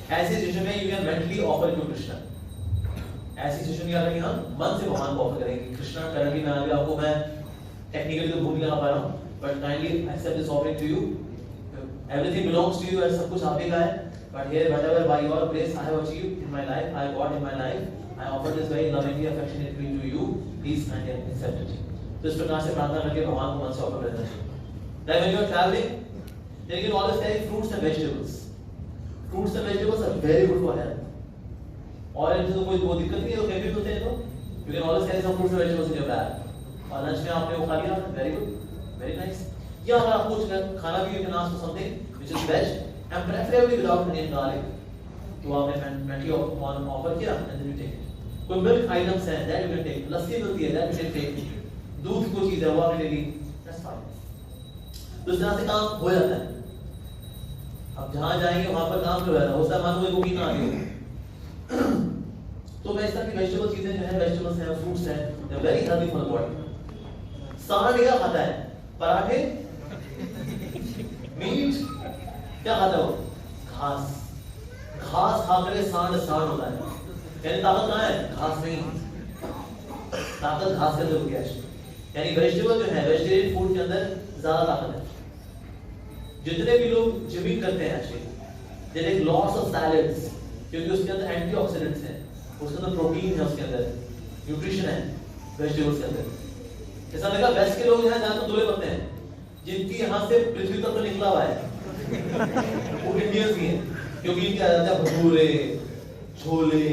ऐसी सिचुएशन में you can mentally offer to Krishna. ऐसी सिचुएशन क्या करेंगे हम मन से भगवान को ऑफर करेंगे, कृष्णा करंटली मैं अभी आपको मैं टेक्निकली तो भूल नहीं लगा पा रहा हूं, but kindly accept this offering to you, everything belongs to you, सब कुछ आप ही का है, but here whatever by your grace I have achieved in my life, I got in my life, I offer this very lovingly affectionately to you, please kindly accept it. तो इस प्रकार से प्रार्थना करके भगवान को मन से ऑफर करना चाहिए। Like when you are traveling, then you can always carry fruits and vegetables. Fruits and vegetables are very good for health. और इनसे तो कोई दिक्कत नहीं है, तो कैफे होते हैं तो you can always carry some fruits and vegetables in your bag. और लंच में आपने वो खा लिया, very good, very nice. या अगर आपको कुछ खाना भी, you can ask for something which is veg and preferably without onion garlic. तो आपने mentally offer किया and then you take it. कोई milk items हैं that you can take, लस्सी मिलती है that you can take, दूध कोई चीज है वो आपने ले ली, that's fine. तो इस तरह से काम हो जाता है। अब जहां जाएंगे वहां पर काम हो जाता है, उसका मानो वो कुकिंग आ गई। तो मैं इस तरह की वेजिटेबल चीजें जो है, वेजिटेबल्स हैं, फ्रूट्स हैं, they are very healthy for the body. सांड क्या खाता है? पराठे, मीट, क्या खाता है वो? घास। घास खाकर सांड सांड होता है। यानी ताकत कहाँ है? घास में। ताकत घास के अंदर होती है। यानी वेजिटेबल जो है, वेजिटेरियन फूड के अंदर ज्यादा ताकत है। जितने भी लोग जिमिंग करते हैं actually they take lots of salads, क्योंकि उसके अंदर एंटीऑक्सीडेंट्स हैं, उसके अंदर प्रोटीन है, उसके अंदर न्यूट्रिशन है वेजिटेबल्स के अंदर। जैसा देखा वेस्ट के लोग जो है ज्यादा दुबले पड़ते हैं, जिनकी यहाँ से पृथ्वी तक तो निकला हुआ है वो इंडियंस ही हैं, क्योंकि इनके आ जाता है भटूरे, छोले,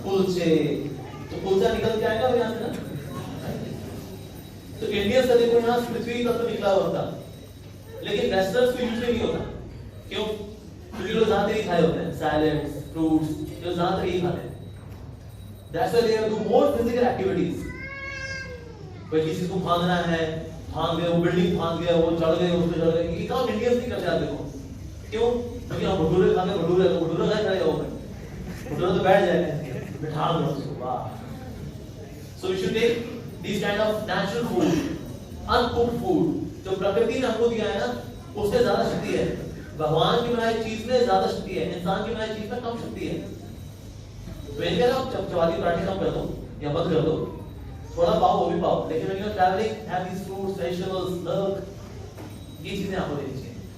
कुलचे, तो कुलचा निकल के आएगा यहाँ से ना। तो इंडियंस का देखो यहाँ पृथ्वी तक तो निकला हुआ होता, लेकिन वेस्टर्न्स को यूजुअली नहीं होता। क्यों? क्योंकि लोग ज्यादा ही खाए होते हैं सैलेड्स, फ्रूट्स, जो ज्यादा ही खाते हैं। That's why they have to do more physical activities. कोई किसी को फांदना है, फांद गए, वो बिल्डिंग फांद गया, वो चढ़ गए, उस पे चढ़ गए, ये काम इंडियंस नहीं करते। आप देखो क्यों? क्योंकि हम भटूरे खाते हैं, भटूरे तो भटूरा नहीं खाएगा, वो भटूरा तो बैठ जाएगा, बिठा दो उसको। वाह। So we should take this kind of natural food, uncooked food, जो प्रकृति ने हमको दिया है ना, उससे ज्यादा शक्ति है। भगवान की बनाई चीज में ज्यादा शक्ति है, इंसान की बनाई चीज में कम शक्ति है। तो इनके ना चपाती पराठे कम कर दो या मत कर दो, थोड़ा पाओ वो भी पाओ, लेकिन when you are traveling have these fruits, vegetables, milk, ये चीजें आपको देनी चाहिए।